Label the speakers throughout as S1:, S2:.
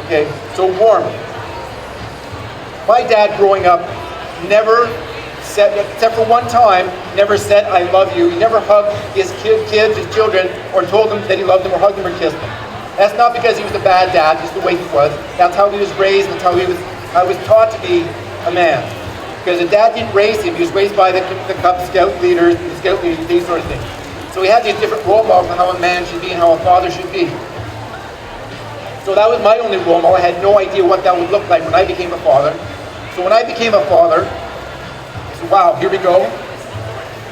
S1: Okay, so warm. My dad growing up never said, except for one time, never said I love you. He never hugged his kids, his children, or told them that he loved them or hugged them or kissed them. That's not because he was a bad dad, just the way he was. That's how he was raised, that's how I was taught to be a man. Because the dad didn't raise him, he was raised by the Cub Scout leaders, the Scout leaders, these sort of things. So he had these different role models on how a man should be and how a father should be. So that was my only role model. I had no idea what that would look like when I became a father. So when I became a father, I said, wow, here we go.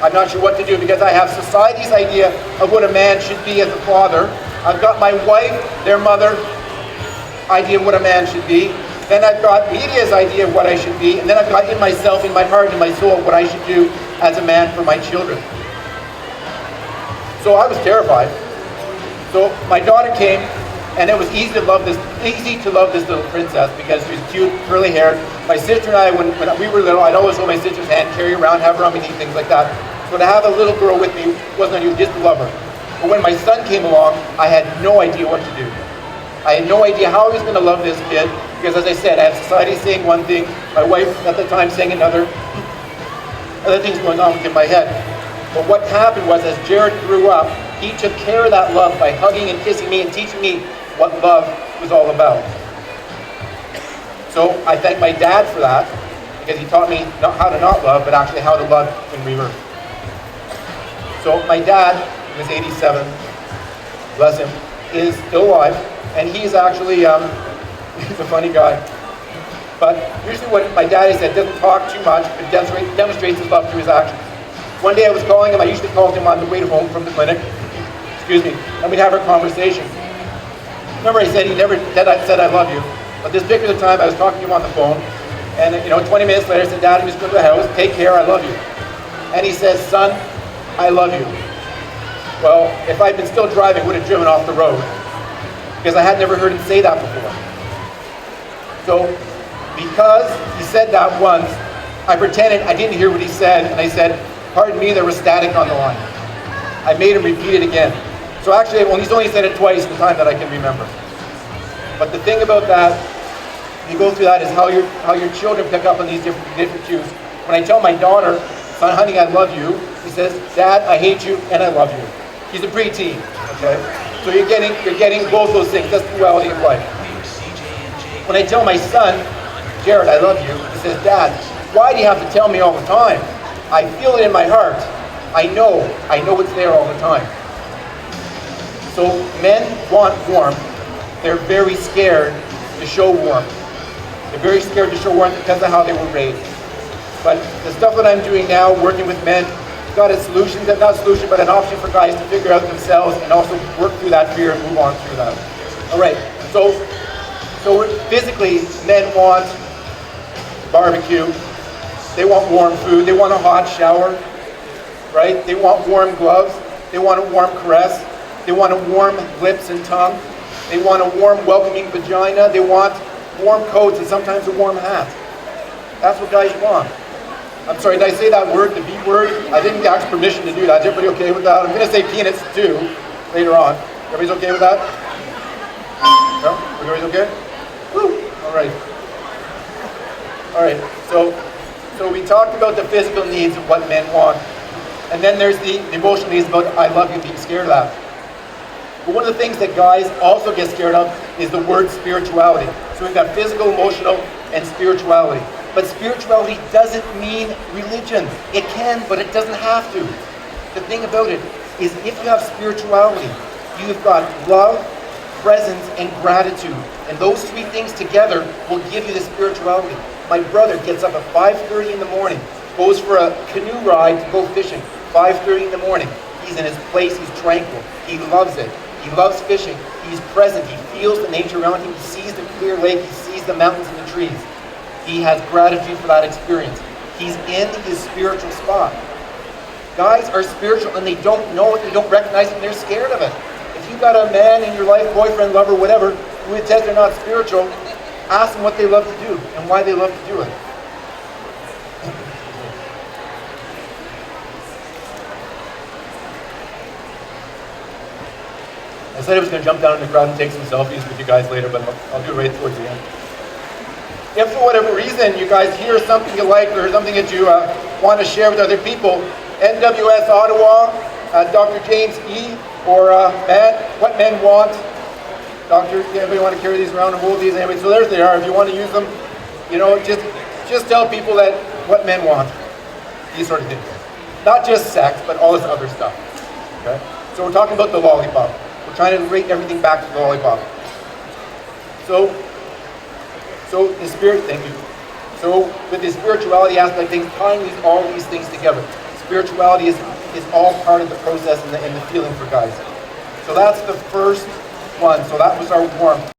S1: I'm not sure what to do because I have society's idea of what a man should be as a father. I've got my wife, their mother, idea of what a man should be. Then I've got media's idea of what I should be. And then I've got in myself, in my heart, in my soul, what I should do as a man for my children. So I was terrified. So my daughter came, and it was easy to love this little princess because she was cute, curly hair. My sister and I, when we were little, I'd always hold my sister's hand, carry her around, have her on me, things like that. So to have a little girl with me wasn't unusual, just to love her. But when my son came along, I had no idea what to do. I had no idea how I was going to love this kid because, as I said, I have society saying one thing, my wife at the time saying another, other things going on within my head. But what happened was, as Jared grew up, he took care of that love by hugging and kissing me and teaching me what love was all about. So I thank my dad for that, because he taught me not how to not love, but actually how to love in reverse. So my dad, who is 87, bless him, is still alive, and he's actually, he's a funny guy. But usually what my dad said, doesn't talk too much, but demonstrates his love through his actions. One day I was calling him, I usually called him on the way home from the clinic, excuse me, and we'd have our conversation. Remember I said he never said I love you, but this particular time I was talking to him on the phone, and 20 minutes later I said, Dad, I'm just going to the house, take care, I love you. And he says, son, I love you. Well, if I'd been still driving, I would have driven off the road, because I had never heard him say that before. So, because he said that once, I pretended I didn't hear what he said, and I said, pardon me, there was static on the line. I made him repeat it again. So actually, he's only said it twice in the time that I can remember. But the thing about that, you go through that, is how your children pick up on these different cues. When I tell my daughter, son, honey, I love you, he says, Dad, I hate you, and I love you. He's a preteen, okay? So you're getting both those things. That's the duality of life. When I tell my son, Jared, I love you, he says, Dad, why do you have to tell me all the time? I feel it in my heart. I know it's there all the time. So men want warmth. They're very scared to show warmth. They're very scared to show warmth because of how they were raised. But the stuff that I'm doing now, working with men, got a solution, not a solution, but an option for guys to figure out themselves and also work through that fear and move on through that. All right, so physically, men want barbecue. They want warm food. They want a hot shower, right? They want warm gloves. They want a warm caress. They want a warm lips and tongue. They want a warm, welcoming vagina. They want warm coats and sometimes a warm hat. That's what guys want. I'm sorry, did I say that word, the B word? I didn't ask permission to do that. Is everybody okay with that? I'm going to say peanuts too later on. Everybody's okay with that? No? Everybody's okay? Woo! All right. All right. So we talked about the physical needs of what men want. And then there's the emotional needs about I love you, being scared of that. But one of the things that guys also get scared of is the word spirituality. So we've got physical, emotional, and spirituality. But spirituality doesn't mean religion. It can, but it doesn't have to. The thing about it is if you have spirituality, you've got love, presence, and gratitude. And those three things together will give you the spirituality. My brother gets up at 5:30 in the morning, goes for a canoe ride to go fishing. 5:30 in the morning. He's in his place, he's tranquil. He loves it. He loves fishing. He's present. He feels the nature around him. He sees the clear lake. He sees the mountains and the trees. He has gratitude for that experience. He's in his spiritual spot. Guys are spiritual and they don't know it, they don't recognize it, and they're scared of it. If you've got a man in your life, boyfriend, lover, whatever, who says they're not spiritual, ask them what they love to do and why they love to do it. I said I was going to jump down in the crowd and take some selfies with you guys later, but I'll do it right towards the end. If for whatever reason you guys hear something you like or something that you want to share with other people, NWS Ottawa, Dr. James E. or What Men Want. Doctor, anybody want to carry these around and hold these? Anyway, so there they are. If you want to use them, you know, just tell people that what men want. These sort of things. Not just sex, but all this other stuff. Okay? So we're talking about the lollipop. We're trying to rate everything back to the lollipop. So the spirit, thank you. So with the spirituality aspect, things, tying all these things together. Spirituality is all part of the process and the feeling for guys. So that's the first one. So that was our warmth.